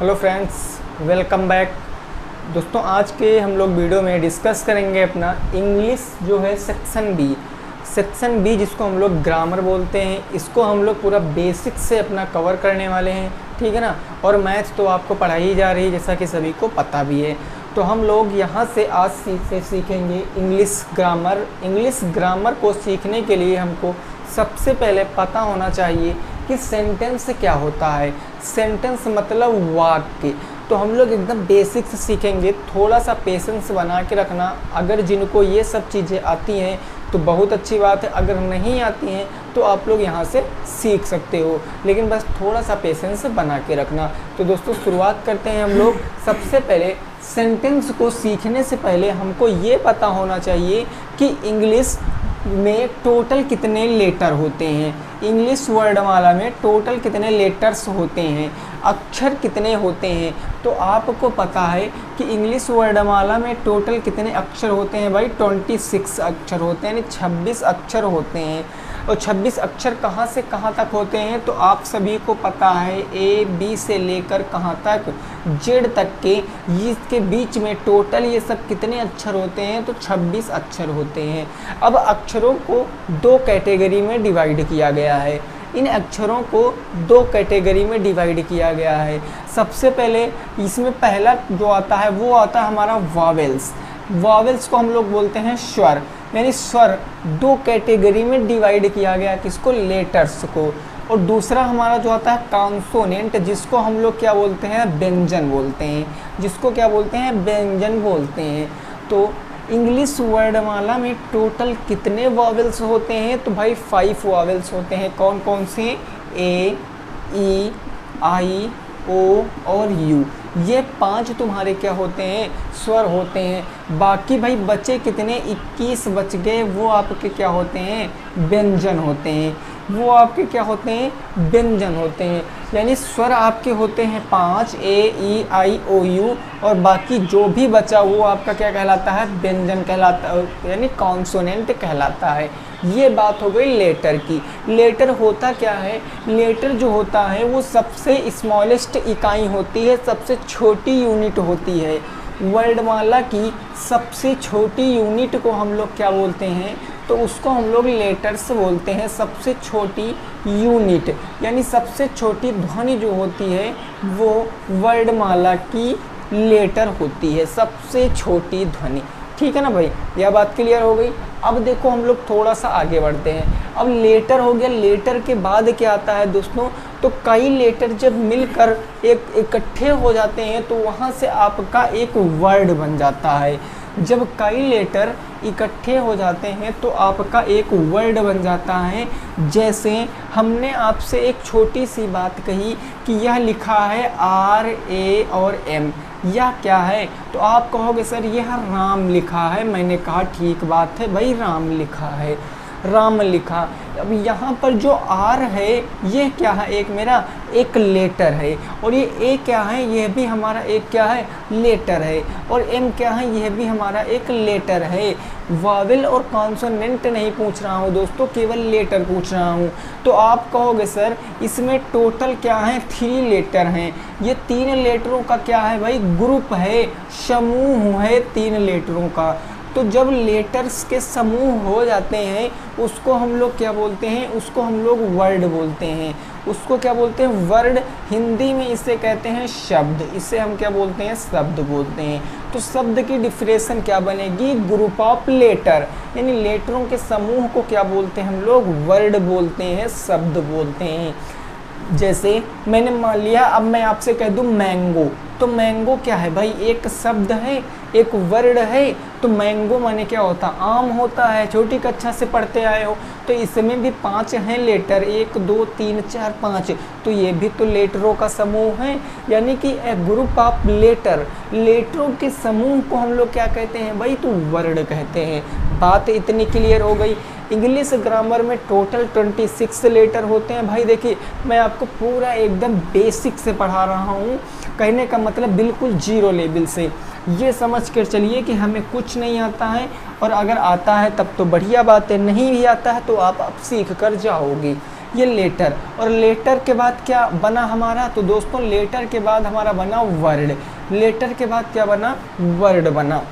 Hello friends, welcome back. दोस्तों, आज के हम लोग वीडियो में डिस्कस करेंगे अपना इंग्लिश जो है सेक्शन बी जिसको हम लोग ग्रामर बोलते हैं। इसको हम लोग पूरा बेसिक से अपना कवर करने वाले हैं, ठीक है ना। और मैथ तो आपको पढ़ाई जा रही है जैसा कि सभी को पता भी है। तो हम लोग यहाँ से आज से सीखेंगे इंग्लिश ग्रामर को सीखने के लिए हमको सबसे पहले पता होना चाहिए कि सेंटेंस क्या होता है। सेंटेंस मतलब वाक्य। तो हम लोग एकदम बेसिक से सीखेंगे। थोड़ा सा पेशेंस बना के रखना। अगर जिनको ये सब चीज़ें आती हैं तो बहुत अच्छी बात है, अगर नहीं आती हैं तो आप लोग यहाँ से सीख सकते हो, लेकिन बस थोड़ा सा पेशेंस बना के रखना। तो दोस्तों, शुरुआत करते हैं हम लोग। सबसे पहले सेंटेंस को सीखने से पहले हमको ये पता होना चाहिए कि इंग्लिश में टोटल कितने लेटर होते हैं। इंग्लिश वर्णमाला में टोटल कितने लेटर्स होते हैं, अक्षर कितने होते हैं। तो आपको पता है कि इंग्लिश वर्णमाला में टोटल कितने अक्षर होते हैं भाई। 26 अक्षर होते हैं, यानी 26 अक्षर होते हैं। और 26 अक्षर कहाँ से कहाँ तक होते हैं तो आप सभी को पता है, ए बी से लेकर कहाँ तक, जेड तक के, इसके बीच में टोटल ये सब कितने अक्षर होते हैं तो 26 अक्षर होते हैं। अब अक्षरों को दो कैटेगरी में डिवाइड किया गया है। इन अक्षरों को दो कैटेगरी में डिवाइड किया गया है। सबसे पहले इसमें पहला जो आता है वो आता है हमारा वॉवेल्स को हम लोग बोलते हैं स्वर, यानी स्वर। दो कैटेगरी में डिवाइड किया गया, किसको, लेटर्स को। और दूसरा हमारा जो आता है कॉन्सोनेंट, जिसको हम लोग क्या बोलते हैं, व्यंजन बोलते हैं। जिसको क्या बोलते हैं, व्यंजन बोलते हैं। तो इंग्लिश वर्णमाला में टोटल कितने वॉवेल्स होते हैं तो भाई 5 वॉवेल्स होते हैं। कौन कौन से, ए, ई, आई, ओ और यू। ये 5 तुम्हारे क्या होते हैं, स्वर होते हैं। बाकी भाई बचे कितने, 21 बच गए, वो आपके क्या होते हैं, व्यंजन होते हैं। वो आपके क्या होते हैं, व्यंजन होते हैं। यानी स्वर आपके होते हैं 5, ए, ई, आई, ओ, यू। और बाकी जो भी बचा वो आपका क्या कहलाता है, व्यंजन कहलाता है, यानी कॉन्सोनेंट कहलाता है। ये बात हो गई लेटर की। लेटर होता क्या है, लेटर जो होता है वो सबसे स्मॉलेस्ट इकाई होती है, सबसे छोटी यूनिट होती है। वर्णमाला की सबसे छोटी यूनिट को हम लोग क्या बोलते हैं तो उसको हम लोग लेटर्स बोलते हैं। सबसे छोटी यूनिट यानी सबसे छोटी ध्वनि जो होती है वो वर्णमाला की लेटर होती है, सबसे छोटी ध्वनि। ठीक है ना भाई, यह बात क्लियर हो गई। अब देखो हम लोग थोड़ा सा आगे बढ़ते हैं। अब लेटर हो गया, लेटर के बाद क्या आता है दोस्तों, तो कई लेटर जब मिलकर एक इकट्ठे हो जाते हैं तो वहाँ से आपका एक वर्ड बन जाता है। जब कई लेटर इकट्ठे हो जाते हैं तो आपका एक वर्ड बन जाता है। जैसे हमने आपसे एक छोटी सी बात कही कि यह लिखा है RA और M, यह क्या है तो आप कहोगे सर यह राम लिखा है। मैंने कहा ठीक बात है भाई, राम लिखा है, राम लिखा। अब यहाँ पर जो R है ये क्या है, एक मेरा एक लेटर है। और ये A क्या है, यह भी हमारा एक क्या है, लेटर है। और M क्या है, यह भी हमारा एक लेटर है। वावेल और कॉन्सोनेंट नहीं पूछ रहा हूँ दोस्तों, केवल लेटर पूछ रहा हूँ। तो आप कहोगे सर इसमें टोटल क्या है, 3 लेटर हैं। ये 3 लेटरों का क्या है भाई, ग्रुप है, समूह है 3 लेटरों का। तो जब लेटर्स के समूह हो जाते हैं उसको हम लोग क्या बोलते हैं, उसको हम लोग वर्ड बोलते हैं। उसको क्या बोलते हैं, वर्ड। हिंदी में इसे कहते हैं शब्द, इसे हम क्या बोलते हैं, शब्द बोलते हैं। तो शब्द की डिफिनेशन क्या बनेगी, ग्रुप ऑफ लेटर, यानी लेटरों के समूह को क्या बोलते हैं हम लोग, वर्ड बोलते हैं, शब्द बोलते हैं। जैसे मैंने मान लिया, अब मैं आपसे कह दूं मैंगो, तो मैंगो क्या है भाई, एक शब्द है, एक वर्ड है। तो मैंगो माने क्या होता, आम होता है। छोटी कक्षा से पढ़ते आए हो तो इसमें भी 5 हैं लेटर, 1 2 3 4 5। तो ये भी तो लेटरों का समूह है, यानी कि ए ग्रुप ऑफ लेटर। लेटरों के समूह को हम लोग क्या कहते हैं भाई, तो वर्ड कहते हैं। बात इतनी क्लियर हो गई। इंग्लिश ग्रामर में टोटल 26 लेटर होते हैं। भाई देखिए, मैं आपको पूरा एकदम बेसिक से पढ़ा रहा हूँ, कहने का मतलब बिल्कुल 0 लेवल से। ये समझ कर चलिए कि हमें कुछ नहीं आता है, और अगर आता है तब तो बढ़िया बात है, नहीं भी आता है तो आप अब सीख कर जाओगे। ये लेटर, और लेटर के बाद क्या बना हमारा, तो दोस्तों लेटर के बाद हमारा बना वर्ड, लेटर के बाद क्या बना, वर्ड बना।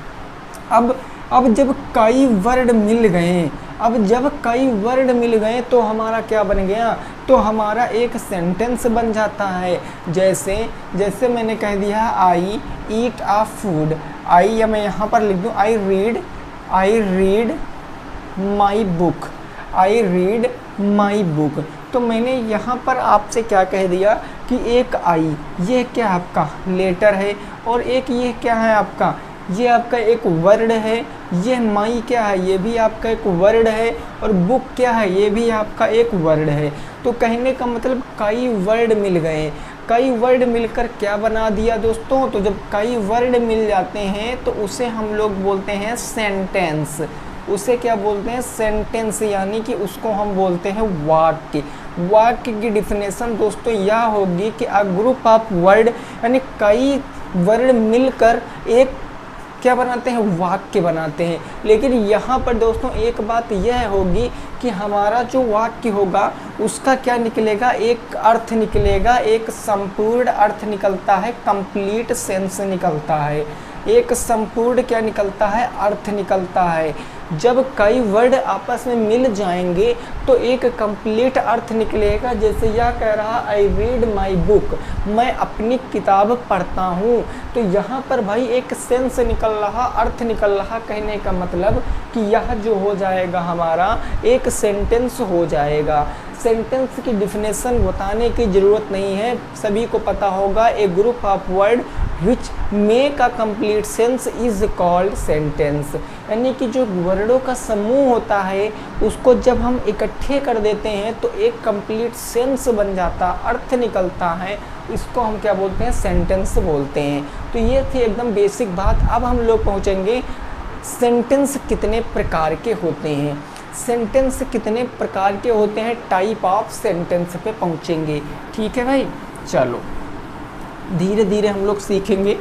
अब जब कई वर्ड मिल गए, अब जब कई वर्ड मिल गए तो हमारा क्या बन गया, तो हमारा एक सेंटेंस बन जाता है। जैसे मैंने कह दिया आई ईट आ फूड, आई, या मैं यहाँ पर लिख दूँ I read my book, I read my book. तो मैंने यहाँ पर आपसे क्या कह दिया कि एक आई, ये क्या आपका लेटर है, और एक ये क्या है आपका, ये आपका एक वर्ड है, ये माई क्या है, ये भी आपका एक वर्ड है, और बुक क्या है, ये भी आपका एक वर्ड है। तो कहने का मतलब कई वर्ड मिल गए, कई वर्ड मिलकर क्या बना दिया दोस्तों, तो जब कई वर्ड मिल जाते हैं तो उसे हम लोग बोलते हैं सेंटेंस, उसे क्या बोलते हैं, सेंटेंस, यानी कि उसको हम बोलते हैं वाक्य। वाक्य की डिफिनेशन दोस्तों यह होगी कि अ ग्रुप ऑफ वर्ड, यानी कई वर्ड मिलकर एक क्या बनाते हैं, वाक्य बनाते हैं। लेकिन यहाँ पर दोस्तों एक बात यह होगी कि हमारा जो वाक्य होगा उसका क्या निकलेगा, एक अर्थ निकलेगा, एक संपूर्ण अर्थ निकलता है, कंप्लीट सेंस निकलता है, एक संपूर्ण क्या निकलता है, अर्थ निकलता है। जब कई वर्ड आपस में मिल जाएंगे तो एक कंप्लीट अर्थ निकलेगा। जैसे यह कह रहा आई रीड माई बुक, मैं अपनी किताब पढ़ता हूँ, तो यहाँ पर भाई एक सेंस निकल रहा, अर्थ निकल रहा। कहने का मतलब कि यह जो हो जाएगा हमारा एक सेंटेंस हो जाएगा। सेंटेंस की डिफिनेशन बताने की ज़रूरत नहीं है, सभी को पता होगा। A group of word which make a complete sense is called sentence, यानी कि जो वर्डों का समूह होता है उसको जब हम इकट्ठे कर देते हैं तो एक कंप्लीट सेंस बन जाता, अर्थ निकलता है, इसको हम क्या बोलते हैं, सेंटेंस बोलते हैं। तो ये थी एकदम बेसिक बात। अब हम लोग पहुँचेंगे सेंटेंस कितने प्रकार के होते हैं, सेंटेंस कितने प्रकार के होते हैं, टाइप ऑफ सेंटेंस पे पहुँचेंगे। ठीक है भाई, चलो धीरे धीरे हम लोग सीखेंगे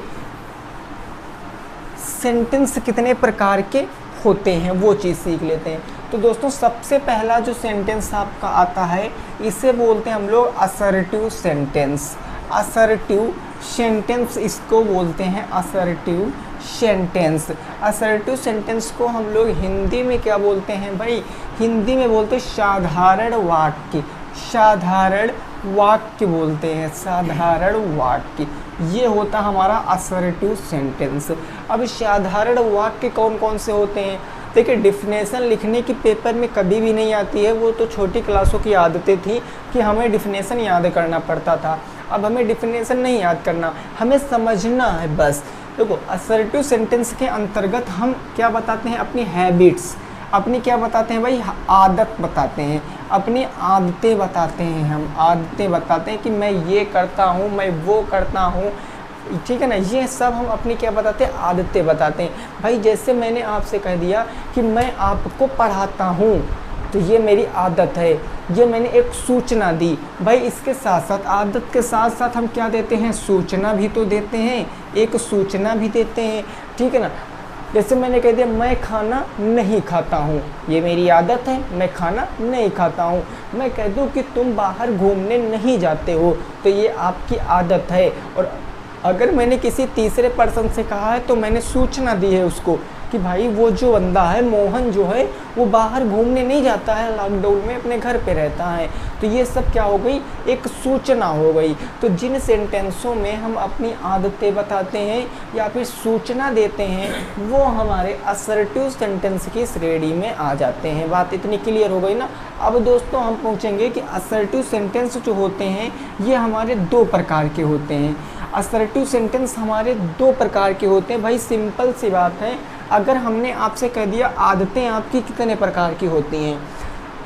सेंटेंस कितने प्रकार के होते हैं, वो चीज़ सीख लेते हैं। तो दोस्तों सबसे पहला जो सेंटेंस आपका आता है इसे बोलते हैं हम लोग असर्टिव सेंटेंस। असर्टिव सेंटेंस इसको बोलते हैं असर्टिव सेंटेंस। असर्टिव सेंटेंस को हम लोग हिंदी में क्या बोलते हैं भाई, हिंदी में बोलते हैं साधारण वाक्य, साधारण वाक्य बोलते हैं, साधारण वाक्य। ये होता हमारा असर्टिव सेंटेंस। अब साधारण वाक्य कौन कौन से होते हैं, देखिए डिफिनेशन लिखने की पेपर में कभी भी नहीं आती है, वो तो छोटी क्लासों की आदतें थी कि हमें डिफिनेशन याद करना पड़ता था। अब हमें डिफिनेशन नहीं याद करना, हमें समझना है बस। देखो असर्टिव सेंटेंस के अंतर्गत हम क्या बताते हैं, अपनी हैबिट्स, अपनी क्या बताते हैं भाई, आदत बताते हैं, अपनी आदतें बताते हैं। हम आदतें बताते हैं कि मैं ये करता हूँ, मैं वो करता हूँ, ठीक है ना। ये सब हम अपनी क्या बताते हैं, आदतें बताते हैं। भाई जैसे मैंने आपसे कह दिया कि मैं आपको पढ़ाता हूँ, तो ये मेरी आदत है, ये मैंने एक सूचना दी। भाई इसके साथ साथ, आदत के साथ साथ हम क्या देते हैं, सूचना भी तो देते हैं, एक सूचना भी देते हैं, ठीक है ना। जैसे मैंने कह दिया मैं खाना नहीं खाता हूँ, ये मेरी आदत है, मैं खाना नहीं खाता हूँ। मैं कह दूँ कि तुम बाहर घूमने नहीं जाते हो, तो ये आपकी आदत है। और अगर मैंने किसी तीसरे पर्सन से कहा है तो मैंने सूचना दी है उसको कि भाई वो जो बंदा है मोहन जो है वो बाहर घूमने नहीं जाता है, लॉकडाउन में अपने घर पे रहता है। तो ये सब क्या हो गई, एक सूचना हो गई। तो जिन सेंटेंसों में हम अपनी आदतें बताते हैं या फिर सूचना देते हैं वो हमारे असर्टिव सेंटेंस की श्रेणी में आ जाते हैं। बात इतनी क्लियर हो गई ना। अब दोस्तों हम पहुँचेंगे कि असर्टिव सेंटेंस जो होते हैं ये हमारे दो प्रकार के होते हैं। असर्टिव सेंटेंस हमारे दो प्रकार के होते हैं। भाई सिंपल सी बात है, अगर हमने आपसे कह दिया आदतें आपकी कितने प्रकार की होती हैं,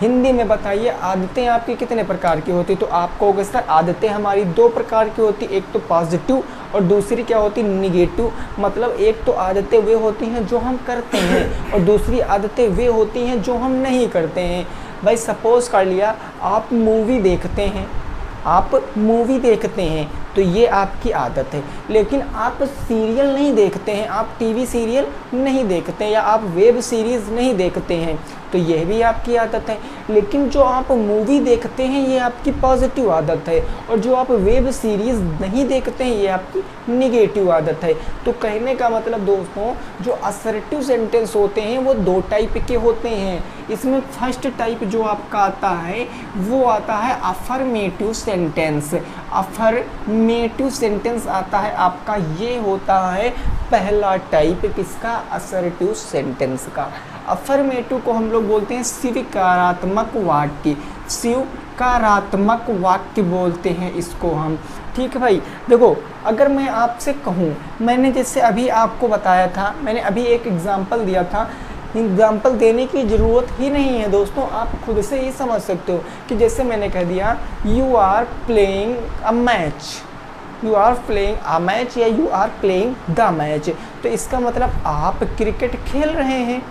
हिंदी में बताइए आदतें आपकी कितने प्रकार की होती, तो आप कहोगे सर आदतें हमारी दो प्रकार की होती, एक तो पॉजिटिव और दूसरी क्या होती, निगेटिव। मतलब एक तो आदतें वे होती हैं जो हम करते हैं और दूसरी आदतें वे होती हैं जो हम नहीं करते हैं। भाई सपोज़ कर लिया आप मूवी देखते हैं, आप मूवी देखते हैं, तो ये आपकी आदत है। लेकिन आप सीरियल नहीं देखते हैं, आप टीवी सीरियल नहीं देखते या आप वेब सीरीज़ नहीं देखते हैं, तो यह भी आपकी आदत है। लेकिन जो आप मूवी देखते हैं ये आपकी पॉजिटिव आदत है, और जो आप वेब सीरीज़ नहीं देखते हैं ये आपकी निगेटिव आदत है। तो कहने का मतलब दोस्तों, जो असर्टिव सेंटेंस होते हैं वो दो टाइप के होते हैं। इसमें फर्स्ट टाइप जो आपका आता है वो आता है अफर्मेटिव सेंटेंस। अफर्मेटिव सेंटेंस आता है आपका, ये होता है पहला टाइप किसका, असर्टिव सेंटेंस का। अफर्मेटिव को हम लोग बोलते हैं स्वीकारात्मक वाक्य, स्वीकारात्मक वाक्य बोलते हैं इसको हम। ठीक है भाई, देखो अगर मैं आपसे कहूँ, मैंने जैसे अभी आपको बताया था, मैंने अभी एक एग्जांपल दिया था, एग्जाम्पल देने की ज़रूरत ही नहीं है दोस्तों, आप खुद से ही समझ सकते हो कि जैसे मैंने कह दिया you are playing a match, you are playing a match या you are playing the match, तो इसका मतलब आप क्रिकेट खेल रहे हैं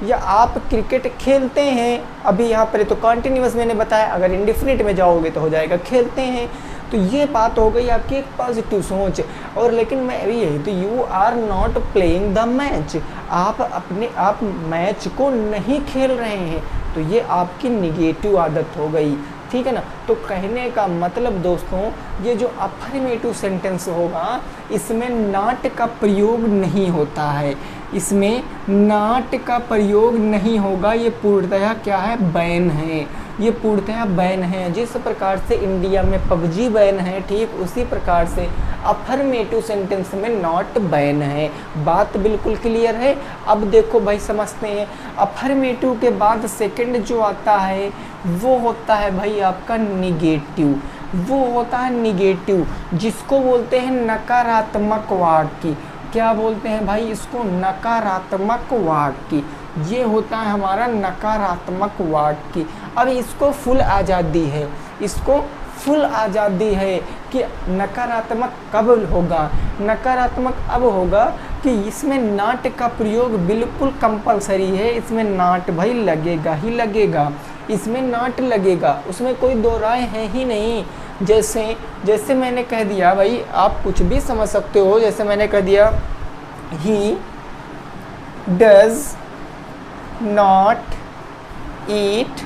या आप क्रिकेट खेलते हैं। अभी यहाँ पर तो कॉन्टिन्यूस मैंने बताया, अगर इंडिफिनिट में जाओगे तो हो जाएगा खेलते हैं। तो ये बात हो गई आपकी एक पॉजिटिव सोच। और लेकिन मैं अभी यही, तो you are not playing the match, आप मैच को नहीं खेल रहे हैं, तो ये आपकी निगेटिव आदत हो गई। ठीक है ना। तो कहने का मतलब दोस्तों, ये जो अफर्मेटिव सेंटेंस होगा इसमें नॉट का प्रयोग नहीं होता है, इसमें नॉट का प्रयोग नहीं होगा, ये पूर्णतः क्या है, बैन है, ये पूर्णतः बैन है। जिस प्रकार से इंडिया में पबजी बैन है, ठीक उसी प्रकार से अफर्मेटिव सेंटेंस में नॉट बैन है। बात बिल्कुल क्लियर है। अब देखो भाई, समझते हैं। अफर्मेटिव के बाद सेकंड जो आता है वो होता है भाई आपका निगेटिव, वो होता है निगेटिव, जिसको बोलते हैं नकारात्मक वाक्य। क्या बोलते हैं भाई इसको, नकारात्मक वाक्य। ये होता है हमारा नकारात्मक वाक्य। अब इसको फुल आज़ादी है, इसको फुल आज़ादी है कि नकारात्मक कब होगा, नकारात्मक अब होगा कि इसमें नॉट का प्रयोग बिल्कुल कंपलसरी है, इसमें नॉट भाई लगेगा ही लगेगा, इसमें नॉट लगेगा, उसमें कोई दो राय है ही नहीं। जैसे मैंने कह दिया भाई, आप कुछ भी समझ सकते हो, जैसे मैंने कह दिया he does not eat,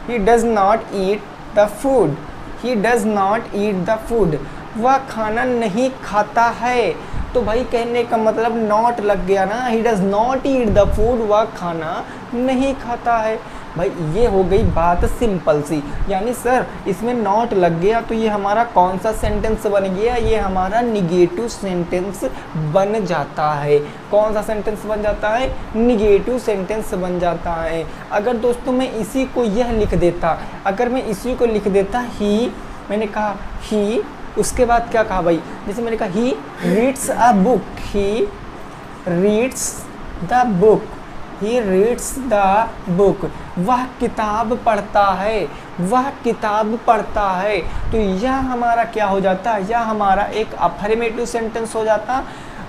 he does not eat the food, he does not eat the food, वह खाना नहीं खाता है। तो भाई कहने का मतलब नॉट लग गया ना, he does not eat the food, वह खाना नहीं खाता है। भाई ये हो गई बात सिंपल सी, यानी सर इसमें नॉट लग गया तो ये हमारा कौन सा सेंटेंस बन गया, ये हमारा निगेटिव सेंटेंस बन जाता है। कौन सा सेंटेंस बन जाता है, निगेटिव सेंटेंस बन जाता है। अगर दोस्तों मैं इसी को यह लिख देता, अगर मैं इसी को लिख देता ही, मैंने कहा ही, उसके बाद क्या कहा भाई, जैसे मैंने कहा he reads a book, he reads the book, he reads the book, वह किताब पढ़ता है, वह किताब पढ़ता है। तो यह हमारा क्या हो जाता है, यह हमारा एक अफर्मेटिव सेंटेंस हो जाता।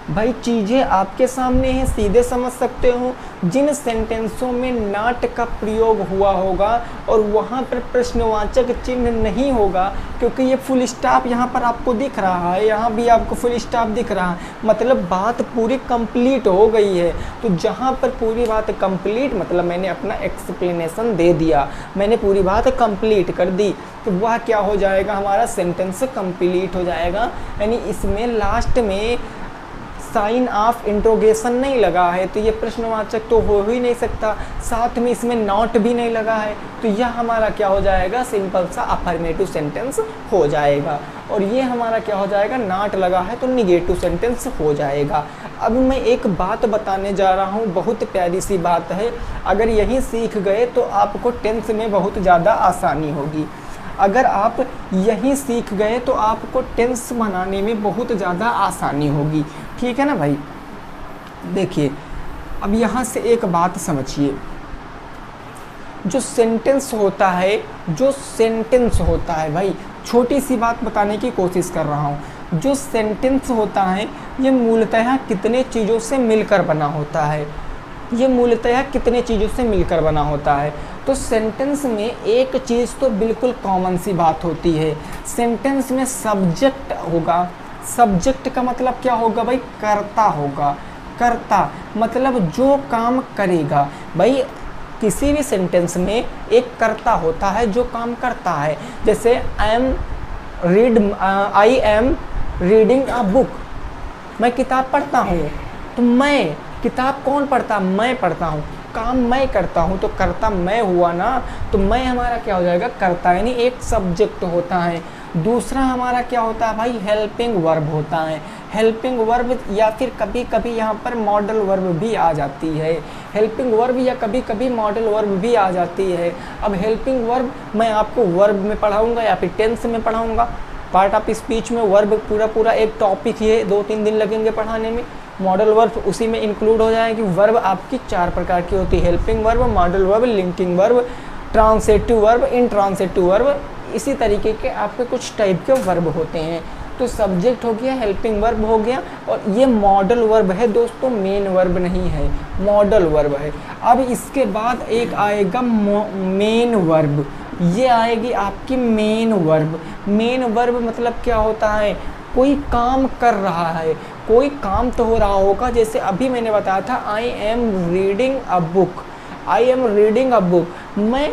भाई चीज़ें आपके सामने हैं, सीधे समझ सकते हो। जिन सेंटेंसों में नॉट का प्रयोग हुआ होगा और वहाँ पर प्रश्नवाचक चिन्ह नहीं होगा, क्योंकि ये फुल स्टॉप यहाँ पर आपको दिख रहा है, यहाँ भी आपको फुल स्टॉप दिख रहा है, मतलब बात पूरी कंप्लीट हो गई है। तो जहाँ पर पूरी बात कंप्लीट, मतलब मैंने अपना एक्सप्लेनेशन दे दिया, मैंने पूरी बात कंप्लीट कर दी, तो वह क्या हो जाएगा, हमारा सेंटेंस कंप्लीट हो जाएगा। यानी इसमें लास्ट में साइन ऑफ इंट्रोगेशन नहीं लगा है, तो ये प्रश्नवाचक तो हो ही नहीं सकता, साथ में इसमें नॉट भी नहीं लगा है, तो यह हमारा क्या हो जाएगा, सिंपल सा अफर्मेटिव सेंटेंस हो जाएगा। और ये हमारा क्या हो जाएगा, नॉट लगा है तो निगेटिव सेंटेंस हो जाएगा। अब मैं एक बात बताने जा रहा हूँ, बहुत प्यारी सी बात है, अगर यही सीख गए तो आपको टेंथ में बहुत ज़्यादा आसानी होगी। अगर आप यही सीख गए तो आपको टेंस बनाने में बहुत ज़्यादा आसानी होगी। ठीक है ना भाई। देखिए अब यहाँ से एक बात समझिए, जो सेंटेंस होता है, जो सेंटेंस होता है भाई, छोटी सी बात बताने की कोशिश कर रहा हूँ। जो सेंटेंस होता है ये मूलतः कितने चीज़ों से मिलकर बना होता है, ये मूलतः कितने चीज़ों से मिलकर बना होता है। तो सेंटेंस में एक चीज़ तो बिल्कुल कॉमन सी बात होती है, सेंटेंस में सब्जेक्ट होगा। सब्जेक्ट का मतलब क्या होगा भाई? कर्ता होगा। कर्ता मतलब जो काम करेगा। भाई किसी भी सेंटेंस में एक कर्ता होता है जो काम करता है। जैसे I am reading a book, मैं किताब पढ़ता हूँ। तो मैं, किताब कौन पढ़ता? मैं पढ़ता हूँ। काम मैं करता हूँ, तो कर्ता मैं हुआ ना। तो मैं हमारा क्या हो जाएगा? कर्ता, यानी एक सब्जेक्ट होता है। दूसरा हमारा क्या होता है भाई? हेल्पिंग वर्ब होता है। हेल्पिंग वर्ब या फिर कभी कभी यहाँ पर मॉडल वर्ब भी आ जाती है। हेल्पिंग वर्ब या कभी कभी मॉडल वर्ब भी आ जाती है। अब हेल्पिंग वर्ब मैं आपको वर्ब में पढ़ाऊँगा या फिर टेंस में पढ़ाऊँगा। पार्ट ऑफ स्पीच में वर्ब पूरा एक टॉपिक ही है, 2-3 दिन लगेंगे पढ़ाने में। मॉडल वर्ब उसी में इंक्लूड हो जाएगी। वर्ब आपकी 4 प्रकार की होती है, helping verb, modal verb, linking verb, transitive verb, intransitive verb. इसी तरीके के आपके कुछ टाइप के वर्ब होते हैं। तो सब्जेक्ट हो गया, हेल्पिंग वर्ब हो गया, और ये मॉडल वर्ब है दोस्तों, मेन वर्ब नहीं है, मॉडल वर्ब है। अब इसके बाद एक आएगा मेन वर्ब, ये आएगी आपकी मेन वर्ब। मेन वर्ब मतलब क्या होता है? कोई काम कर रहा है, कोई काम तो हो रहा होगा। जैसे अभी मैंने बताया था I am reading a book, I am reading a book, मैं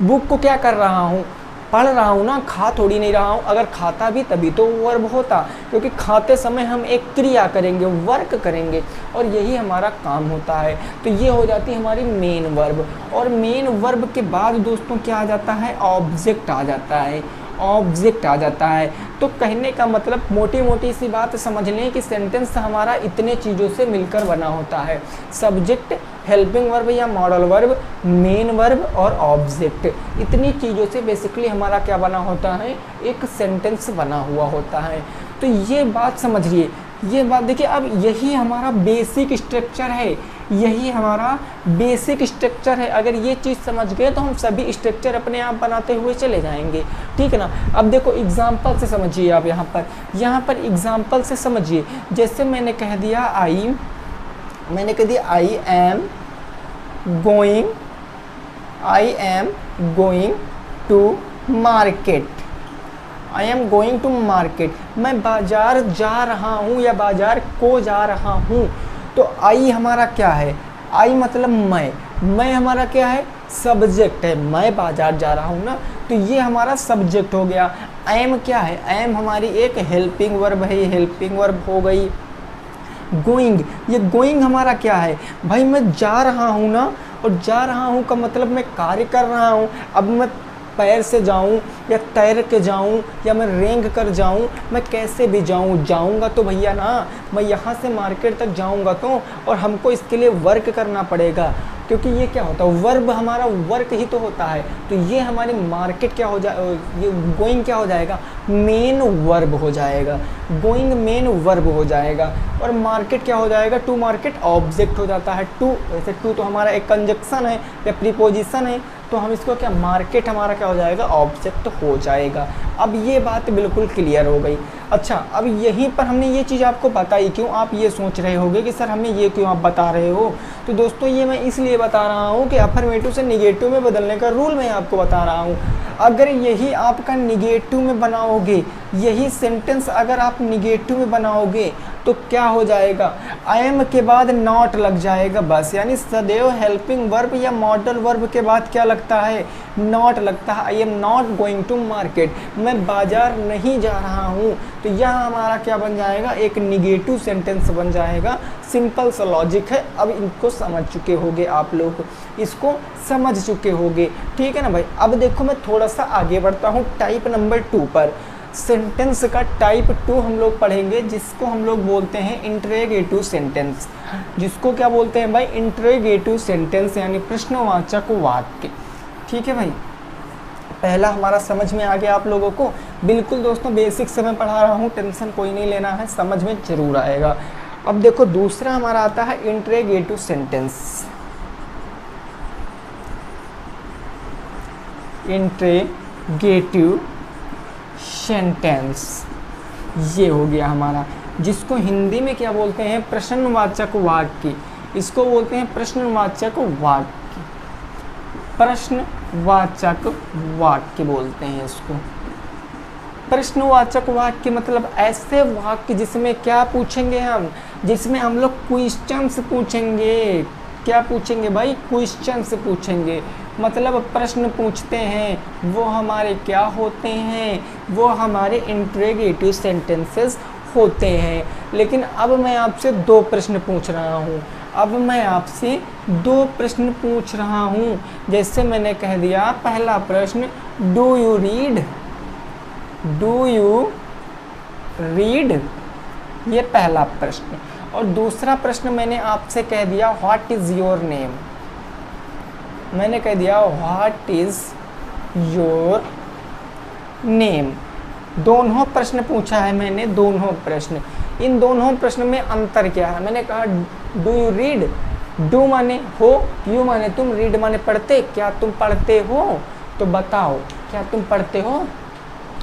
बुक को क्या कर रहा हूँ? पढ़ रहा हूँ ना, खा थोड़ी नहीं रहा हूँ। अगर खाता भी तभी तो वर्ब होता, क्योंकि खाते समय हम एक क्रिया करेंगे, वर्क करेंगे, और यही हमारा काम होता है। तो ये हो जाती है हमारी मेन वर्ब। और मेन वर्ब के बाद दोस्तों क्या आ जाता है? ऑब्जेक्ट आ जाता है। ऑब्जेक्ट आ जाता है। तो कहने का मतलब मोटी मोटी सी बात समझ लें कि सेंटेंस हमारा इतने चीज़ों से मिलकर बना होता है, सब्जेक्ट, हेल्पिंग वर्ब या मॉडल वर्ब, मेन वर्ब और ऑब्जेक्ट। इतनी चीज़ों से बेसिकली हमारा क्या बना होता है? एक सेंटेंस बना हुआ होता है। तो ये बात समझिए, ये बात देखिए। अब यही हमारा बेसिक स्ट्रक्चर है, यही हमारा बेसिक स्ट्रक्चर है। अगर ये चीज़ समझ गए तो हम सभी स्ट्रक्चर अपने आप बनाते हुए चले जाएंगे, ठीक है ना। अब देखो एग्जाम्पल से समझिए आप, यहाँ पर एग्जाम्पल से समझिए। जैसे मैंने कह दिया I am going to market, I am going to market, मैं बाजार जा रहा हूँ या बाजार को जा रहा हूँ। तो आई हमारा क्या है? आई मतलब मैं हमारा क्या है? सब्जेक्ट है। मैं बाजार जा रहा हूँ ना, तो ये हमारा सब्जेक्ट हो गया। एम क्या है? एम हमारी एक हेल्पिंग वर्ब है, ये हेल्पिंग वर्ब हो गई। गोइंग, ये गोइंग हमारा क्या है? भाई मैं जा रहा हूँ ना, और जा रहा हूँ का मतलब मैं कार्य कर रहा हूँ। अब मैं पैर से जाऊं या तैर के जाऊं या मैं रेंग कर जाऊं, मैं कैसे भी जाऊंगा तो भैया ना, मैं यहाँ से मार्केट तक जाऊंगा तो, और हमको इसके लिए वर्क करना पड़ेगा, क्योंकि ये क्या होता है? वर्ब हमारा वर्क ही तो होता है। तो ये हमारी मार्केट क्या हो जाए, ये गोइंग क्या हो जाएगा? मेन वर्ब हो जाएगा। गोइंग मेन वर्ब हो जाएगा। और मार्केट क्या हो जाएगा? टू मार्केट ऑब्जेक्ट हो जाता है। टू, वैसे टू तो हमारा एक कंजक्शन है या प्रीपोजिशन है, तो हम इसको क्या, मार्केट हमारा क्या हो जाएगा? ऑब्जेक्ट हो जाएगा। अब ये बात बिल्कुल क्लियर हो गई। अच्छा, अब यहीं पर हमने ये चीज़ आपको बताई क्यों? आप ये सोच रहे होंगे कि सर हमें ये क्यों आप बता रहे हो। तो दोस्तों ये मैं इसलिए बता रहा हूँ कि अफर्मेटिव से निगेटिव में बदलने का रूल मैं आपको बता रहा हूँ। अगर यही आपका निगेटिव में बनाओगे, यही सेंटेंस अगर आप निगेटिव में बनाओगे तो क्या हो जाएगा? आई एम के बाद नॉट लग जाएगा बस, यानी सदैव हेल्पिंग वर्ब या मॉडल वर्ब के बाद क्या लगता है? नॉट लगता है। I am not going to market, मैं बाजार नहीं जा रहा हूँ। तो यह हमारा क्या बन जाएगा? एक निगेटिव सेंटेंस बन जाएगा। सिंपल सा लॉजिक है। अब इनको समझ चुके होंगे आप लोग, इसको समझ चुके होंगे, ठीक है ना भाई। अब देखो मैं थोड़ा सा आगे बढ़ता हूँ टाइप नंबर 2 पर। सेंटेंस का टाइप 2 हम लोग पढ़ेंगे, जिसको हम लोग बोलते हैं इंटरोगेटिव सेंटेंस। जिसको क्या बोलते हैं भाई? इंटरोगेटिव सेंटेंस, यानी प्रश्नवाचक वाक्य, ठीक है भाई। पहला हमारा समझ में आ गया आप लोगों को? बिल्कुल दोस्तों, बेसिक से मैं पढ़ा रहा हूँ, टेंशन कोई नहीं लेना है, समझ में जरूर आएगा। अब देखो दूसरा हमारा आता है इंटरोगेटिव सेंटेंस। इंटरोगेटिव सेंटेंस ये हो गया हमारा, जिसको हिंदी में क्या बोलते हैं? प्रश्नवाचक वाक्य। इसको बोलते हैं प्रश्नवाचक वाक्य। प्रश्नवाचक वाक्य बोलते हैं इसको। प्रश्नवाचक वाक्य मतलब ऐसे वाक्य जिसमें क्या पूछेंगे हम, जिसमें हम लोग क्वेश्चंस पूछेंगे। क्या पूछेंगे भाई? क्वेश्चंस पूछेंगे। मतलब प्रश्न पूछते हैं, वो हमारे क्या होते हैं? वो हमारे इंट्रोगेटिव सेंटेंसेस होते हैं। लेकिन अब मैं आपसे दो प्रश्न पूछ रहा हूँ। अब मैं आपसे दो प्रश्न पूछ रहा हूँ। जैसे मैंने कह दिया पहला प्रश्न, do you read? Do you read? ये पहला प्रश्न। और दूसरा प्रश्न मैंने आपसे कह दिया व्हाट इज़ योर नेम? मैंने कह दिया व्हाट इज़ योर नेम। दोनों प्रश्न पूछा है मैंने, दोनों प्रश्न। इन दोनों प्रश्न में अंतर क्या है? मैंने कहा डू यू रीड? डू माने हो, यू माने तुम, रीड माने पढ़ते। क्या तुम पढ़ते हो? तो बताओ क्या तुम पढ़ते हो?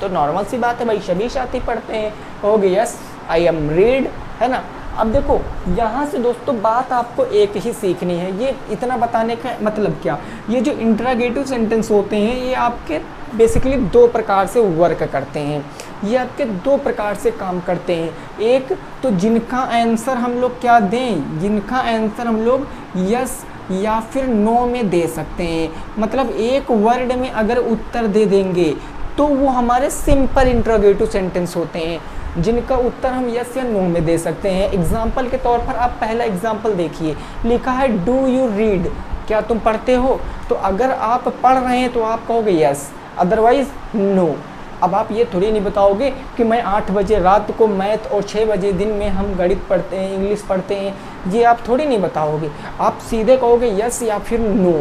तो नॉर्मल सी बात है भाई, सभी साथी पढ़ते हैं। कहोगे यस आई एम रीड, है ना। अब देखो यहाँ से दोस्तों बात आपको एक ही सीखनी है। ये इतना बताने का मतलब क्या, ये जो इंट्रोगेटिव सेंटेंस होते हैं ये आपके बेसिकली दो प्रकार से वर्क करते हैं। ये आपके दो प्रकार से काम करते हैं। एक तो जिनका आंसर हम लोग क्या दें, जिनका आंसर हम लोग यस या फिर नो में दे सकते हैं। मतलब एक वर्ड में अगर उत्तर दे देंगे तो वो हमारे सिंपल इंट्रोगेटिव सेंटेंस होते हैं, जिनका उत्तर हम यस या नो में दे सकते हैं। एग्जाम्पल के तौर पर आप पहला एग्जाम्पल देखिए, लिखा है डू यू रीड? क्या तुम पढ़ते हो? तो अगर आप पढ़ रहे हैं तो आप कहोगे यस, अदरवाइज नो। अब आप ये थोड़ी नहीं बताओगे कि मैं 8 बजे रात को मैथ और 6 बजे दिन में हम गणित पढ़ते हैं, इंग्लिश पढ़ते हैं, ये आप थोड़ी नहीं बताओगे। आप सीधे कहोगे यस या फिर नो।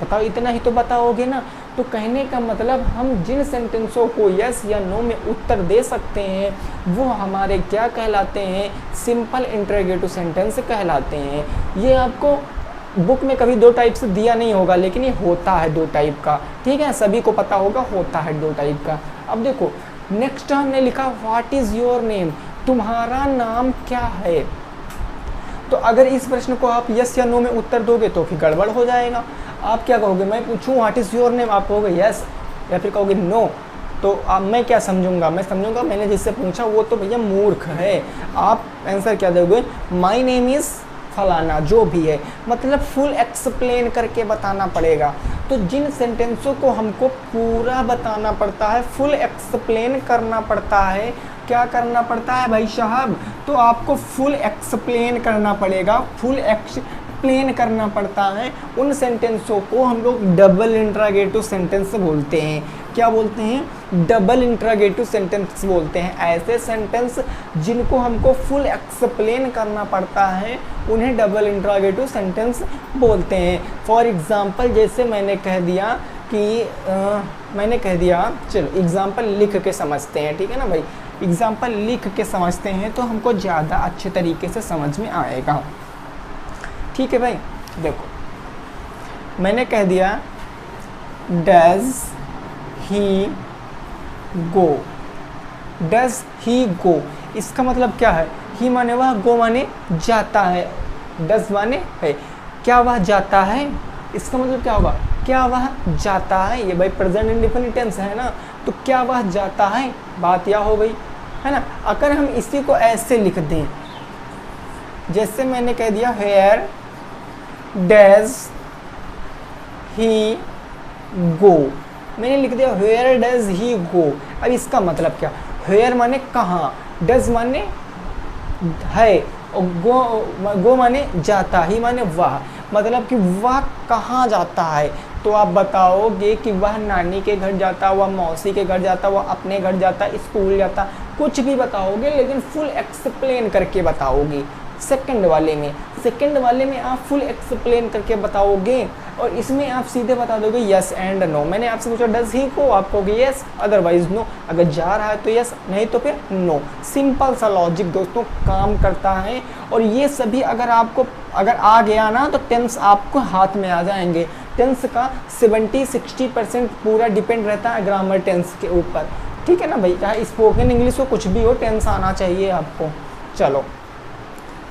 बताओ, इतना ही तो बताओगे ना। तो कहने का मतलब हम जिन सेंटेंसों को यस या नो में उत्तर दे सकते हैं वो हमारे क्या कहलाते हैं? सिंपल इंट्रोगेटिव सेंटेंस कहलाते हैं। ये आपको बुक में कभी दो टाइप से दिया नहीं होगा, लेकिन ये होता है दो टाइप का, ठीक है, सभी को पता होगा, होता है दो टाइप का। अब देखो नेक्स्ट हमने लिखा व्हाट इज़ योर नेम? तुम्हारा नाम क्या है? तो अगर इस प्रश्न को आप यस या नो में उत्तर दोगे तो फिर गड़बड़ हो जाएगा। आप क्या कहोगे? मैं पूछूं व्हाट इज़ योर नेम, आप कहोगे यस या फिर कहोगे नो। तो अब मैं क्या समझूंगा? मैं समझूंगा मैंने जिससे पूछा वो तो भैया मूर्ख है। आप आंसर क्या दोगे? माई नेम इज़ फलाना, जो भी है। मतलब फुल एक्सप्लेन करके बताना पड़ेगा। तो जिन सेंटेंसों को हमको पूरा बताना पड़ता है, फुल एक्सप्लेन करना पड़ता है, क्या करना पड़ता है भाई साहब? तो आपको फुल एक्सप्लेन करना पड़ेगा, फुल एक्सप्लेन करना पड़ता है। उन सेंटेंसों को हम लोग डबल इंट्रोगेटिव सेंटेंस बोलते हैं। क्या बोलते हैं? डबल इंट्रोगेटिव सेंटेंस बोलते हैं। ऐसे सेंटेंस जिनको हमको फुल एक्सप्लेन करना पड़ता है उन्हें डबल इंट्रोगेटिव सेंटेंस बोलते हैं। फॉर एग्जांपल जैसे मैंने कह दिया कि चलो एग्जांपल लिख के समझते हैं, ठीक है ना भाई। एग्जांपल लिख के समझते हैं तो हमको ज़्यादा अच्छे तरीके से समझ में आएगा, ठीक है भाई। देखो मैंने कह दिया does he go? Does he गो, इसका मतलब क्या है? ही माने वह, गो माने जाता है, डज माने है। क्या वह जाता है? इसका मतलब क्या होगा? क्या वह जाता है? ये भाई प्रेजेंट इंडेफिनिट टेंस है ना, तो क्या वह जाता है? बात यह हो गई, है ना। अगर हम इसी को ऐसे लिख दें, जैसे मैंने कह दिया वेयर डज ही गो, मैंने लिख दिया वेयर डज ही गो। अब इसका मतलब क्या? वेयर माने कहाँ, डज माने है, और गो माने जाता, ही माने वह, मतलब कि वह कहाँ जाता है। तो आप बताओगे कि वह नानी के घर जाता, वह मौसी के घर जाता, वह अपने घर जाता, स्कूल जाता, कुछ भी बताओगे लेकिन फुल एक्सप्लेन करके बताओगे। सेकंड वाले में आप फुल एक्सप्लेन करके बताओगे, और इसमें आप सीधे बता दोगे यस एंड नो। मैंने आपसे पूछा डज ही को, आप कहोगे यस, अदरवाइज नो। अगर जा रहा है तो यस, नहीं तो फिर नो। सिंपल सा लॉजिक दोस्तों काम करता है। और ये सभी अगर आ गया ना तो टेंस आपको हाथ में आ जाएंगे। टेंस का 70-60% पूरा डिपेंड रहता है ग्रामर टेंस के ऊपर, ठीक है ना भाई। चाहे स्पोकन इंग्लिश हो, कुछ भी हो, टेंस आना चाहिए आपको। चलो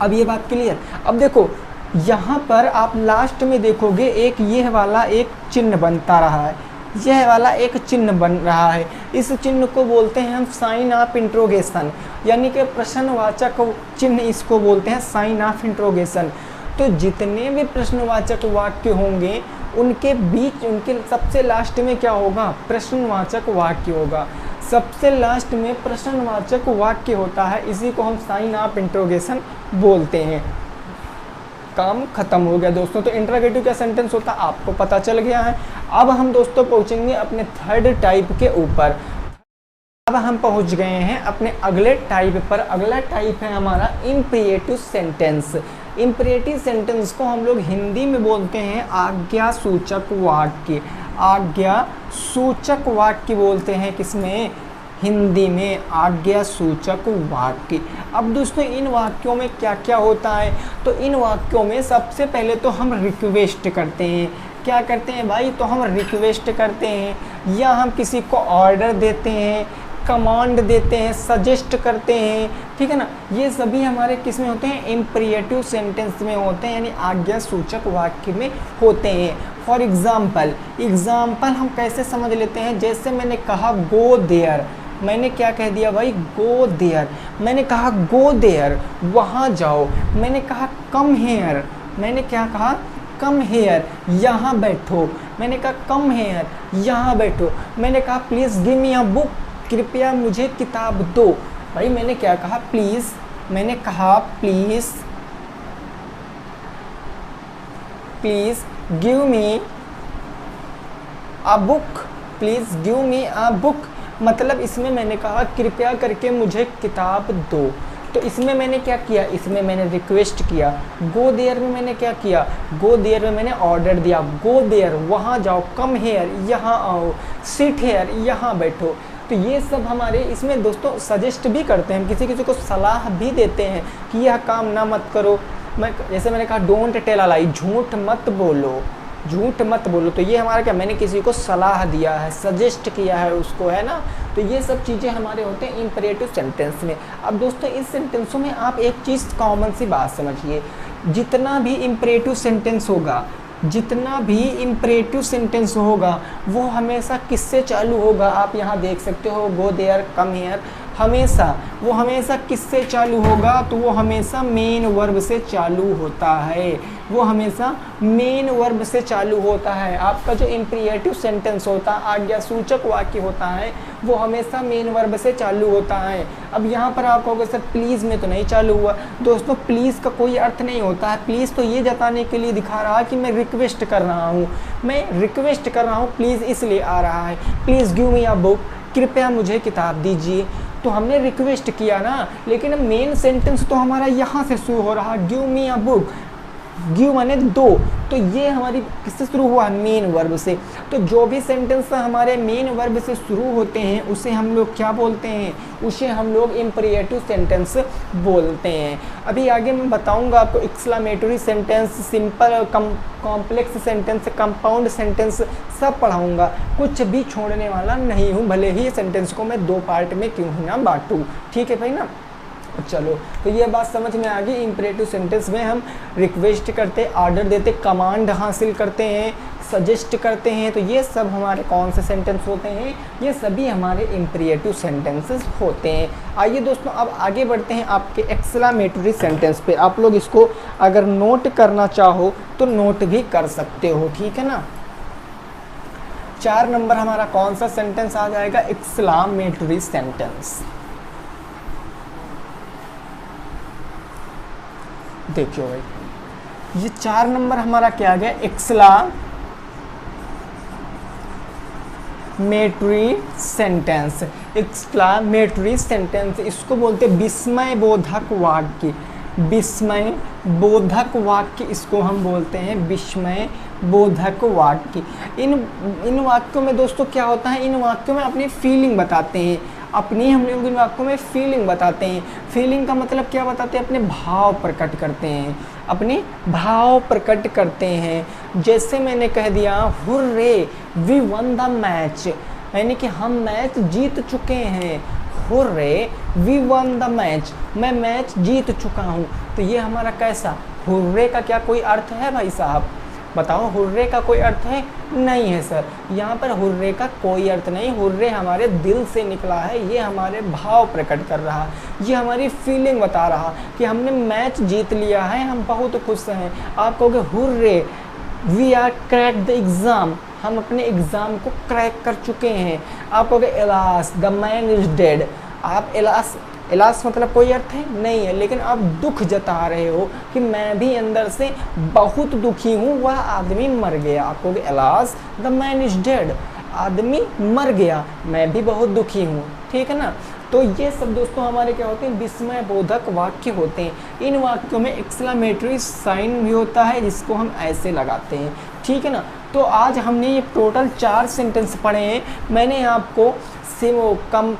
अब ये बात क्लियर। अब देखो यहाँ पर आप लास्ट में देखोगे एक ये वाला एक चिन्ह बनता रहा है, यह वाला एक चिन्ह बन रहा है। इस चिन्ह को बोलते हैं हम साइन ऑफ इंट्रोगेशन, यानी कि प्रश्नवाचक चिन्ह इसको बोलते हैं साइन ऑफ इंट्रोगेशन। तो जितने भी प्रश्नवाचक वाक्य होंगे उनके बीच, उनके सबसे लास्ट में क्या होगा, प्रश्नवाचक वाक्य होगा। सबसे लास्ट में प्रश्नवाचक वाक्य होता है, इसी को हम साइन ऑफ इंट्रोगेशन बोलते हैं। काम खत्म हो गया दोस्तों। तो इंटरोगेटिव क्या सेंटेंस होता है आपको पता चल गया है। अब हम दोस्तों पहुंचेंगे अपने थर्ड टाइप के ऊपर। अब हम पहुंच गए हैं अपने अगले टाइप पर। अगला टाइप है हमारा इम्परेटिव सेंटेंस। इम्परेटिव सेंटेंस को हम लोग हिंदी में बोलते हैं आज्ञा सूचक वाक्य। आज्ञा सूचक वाक्य बोलते हैं किसमें, हिंदी में आज्ञा सूचक वाक्य। अब दोस्तों इन वाक्यों में क्या क्या होता है, तो इन वाक्यों में सबसे पहले तो हम रिक्वेस्ट करते हैं। क्या करते हैं भाई, तो हम रिक्वेस्ट करते हैं या हम किसी को ऑर्डर देते हैं, कमांड देते हैं, सजेस्ट करते हैं, ठीक है ना। ये सभी हमारे किस में होते हैं, इम्परेटिव सेंटेंस में होते हैं, यानी आज्ञा सूचक वाक्य में होते हैं। फॉर एग्जाम्पल हम कैसे समझ लेते हैं, जैसे मैंने कहा गो देयर, मैंने क्या कह दिया भाई, गो देयर। मैंने कहा गो देयर, वहाँ जाओ। मैंने कहा कम हेयर, मैंने क्या कहा, कम हेयर, यहाँ बैठो। मैंने कहा कम हेयर, यहाँ बैठो। मैंने कहा please give me a book, कृपया मुझे किताब दो। भाई मैंने क्या कहा, प्लीज़, मैंने कहा please give me a book, please give me a book. मतलब इसमें मैंने कहा कृपया करके मुझे किताब दो। तो इसमें मैंने क्या किया, इसमें मैंने रिक्वेस्ट किया। गो देयर में मैंने क्या किया, गो देयर में मैंने ऑर्डर दिया, गो देयर वहाँ जाओ, कम हेयर यहाँ आओ, सिट हेयर यहाँ बैठो। तो ये सब हमारे इसमें दोस्तों सजेस्ट भी करते हैं, हम किसी किसी को सलाह भी देते हैं कि यह काम ना मत करो। जैसे मैंने कहा डोंट टेल अ लाई, झूठ मत बोलो, झूठ मत बोलो। तो ये हमारा क्या, मैंने किसी को सलाह दिया है, सजेस्ट किया है उसको, है ना। तो ये सब चीज़ें हमारे होते हैं इम्परेटिव सेंटेंस में। अब दोस्तों इस सेंटेंसों में आप एक चीज़ कॉमन सी बात समझिए, जितना भी इम्परेटिव सेंटेंस होगा, जितना भी इम्परेटिव सेंटेंस होगा वो हमेशा किससे चालू होगा, आप यहाँ देख सकते हो गो देयर, कम हेयर, हमेशा वो हमेशा किससे चालू होगा, तो वो हमेशा मेन वर्ब से चालू होता है। वो हमेशा मेन वर्ब से चालू होता है। आपका जो इम्परेटिव सेंटेंस होता है, आज्ञासूचक वाक्य होता है, वो हमेशा मेन वर्ब से चालू होता है। अब यहाँ पर आप कहोगे सर प्लीज़ में तो नहीं चालू हुआ। दोस्तों प्लीज़ का कोई अर्थ नहीं होता है। प्लीज़ तो ये जताने के लिए दिखा रहा है कि मैं रिक्वेस्ट कर रहा हूँ, मैं रिक्वेस्ट कर रहा हूँ, प्लीज़ इसलिए आ रहा है, please give me a book, कृपया मुझे किताब दीजिए। तो हमने रिक्वेस्ट किया ना, लेकिन मेन सेंटेंस तो हमारा यहाँ से शुरू हो रहा, give me a book. Give माने दो, तो ये हमारी किससे शुरू हुआ, मेन वर्ब से। तो जो भी सेंटेंस हमारे मेन वर्ब से शुरू होते हैं उसे हम लोग क्या बोलते हैं, उसे हम लोग इम्परेटिव सेंटेंस बोलते हैं। अभी आगे मैं बताऊंगा आपको exclamatory sentence, simple, complex sentence, compound sentence सब पढ़ाऊंगा, कुछ भी छोड़ने वाला नहीं हूँ, भले ही सेंटेंस को मैं 2 पार्ट में क्यों ही ना बांटूँ। ठीक है भाई ना। चलो तो ये बात समझ में आ गई। इम्परेटिव सेंटेंस में हम रिक्वेस्ट करते, ऑर्डर देते, कमांड हासिल करते हैं, सजेस्ट करते हैं। तो ये सब हमारे कौन से सेंटेंस होते हैं, ये सभी हमारे इम्परेटिव सेंटेंसेस होते हैं। आइए दोस्तों अब आगे बढ़ते हैं आपके एक्सक्लेमेटरी सेंटेंस पे। आप लोग इसको अगर नोट करना चाहो तो नोट भी कर सकते हो, ठीक है ना। 4 नंबर हमारा कौन सा सेंटेंस आ जाएगा, एक्सक्लेमेटरी सेंटेंस। देखियो भाई, ये 4 नंबर हमारा क्या आ गया, एक्सक्लेमेटरी सेंटेंस। एक्सक्लेमेटरी सेंटेंस इसको बोलते हैं विस्मय बोधक वाक्य। विस्मय बोधक वाक्य इसको हम बोलते हैं विस्मय बोधक वाक्य। इन वाक्यों में दोस्तों क्या होता है, इन वाक्यों में अपनी फीलिंग बताते हैं, अपनी हम लोग इन वाक्यों में फीलिंग बताते हैं। फीलिंग का मतलब क्या बताते हैं, अपने भाव प्रकट करते हैं, अपने भाव प्रकट करते हैं। जैसे मैंने कह दिया hurray we won the match, यानी कि हम मैच जीत चुके हैं। Hurray we won the match, मैं मैच जीत चुका हूँ। तो ये हमारा कैसा हुर्रे का क्या कोई अर्थ है भाई साहब? बताओ, हुर्रे का कोई अर्थ है? नहीं है सर, यहाँ पर हुर्रे का कोई अर्थ नहीं। हुर्रे हमारे दिल से निकला है, ये हमारे भाव प्रकट कर रहा, ये हमारी फीलिंग बता रहा कि हमने मैच जीत लिया है, हम बहुत खुश हैं। आप कहोगे hurray, we are crack the exam, हम अपने एग्ज़ाम को क्रैक कर चुके हैं। आप कहोगे alas, the man is dead. आप एलास मतलब कोई अर्थ है? नहीं है, लेकिन आप दुख जता रहे हो कि मैं भी अंदर से बहुत दुखी हूँ, वह आदमी मर गया। आप कहोगे alas, the man is dead, आदमी मर गया, मैं भी बहुत दुखी हूँ, ठीक है ना। तो ये सब दोस्तों हमारे क्या होते हैं, विस्मय बोधक वाक्य होते हैं। इन वाक्यों में एक्सक्लेमेटरी साइन भी होता है, जिसको हम ऐसे लगाते हैं, ठीक है ना। तो आज हमने ये टोटल 4 सेंटेंस पढ़े हैं। मैंने आपको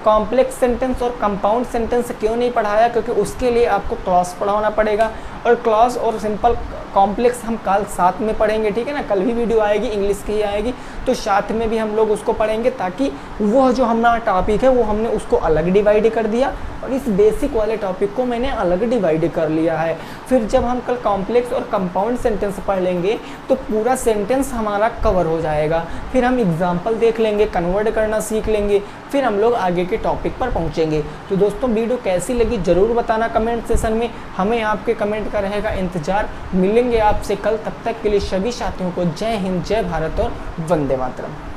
कॉम्प्लेक्स सेंटेंस और कंपाउंड सेंटेंस क्यों नहीं पढ़ाया, क्योंकि उसके लिए आपको क्लॉज पढ़ाना पड़ेगा, और क्लॉज और सिंपल कॉम्प्लेक्स हम कल साथ में पढ़ेंगे, ठीक है ना। कल भी वीडियो आएगी, इंग्लिश की ही आएगी, तो साथ में भी हम लोग उसको पढ़ेंगे, ताकि वह जो हमारा टॉपिक है वो हमने उसको अलग डिवाइड कर दिया, और इस बेसिक वाले टॉपिक को मैंने अलग डिवाइड कर लिया है। फिर जब हम कल कॉम्प्लेक्स और कंपाउंड सेंटेंस पढ़ लेंगे तो पूरा सेंटेंस हमारा कवर हो जाएगा। फिर हम एग्जाम्पल देख लेंगे, कन्वर्ट करना सीख लेंगे, फिर हम लोग आगे के टॉपिक पर पहुंचेंगे। तो दोस्तों वीडियो कैसी लगी ज़रूर बताना कमेंट सेशन में, हमें आपके कमेंट का रहेगा इंतजार। मिलेंगे आपसे कल, तब तक के लिए सभी साथियों को जय हिंद, जय भारत और वंदे मातरम।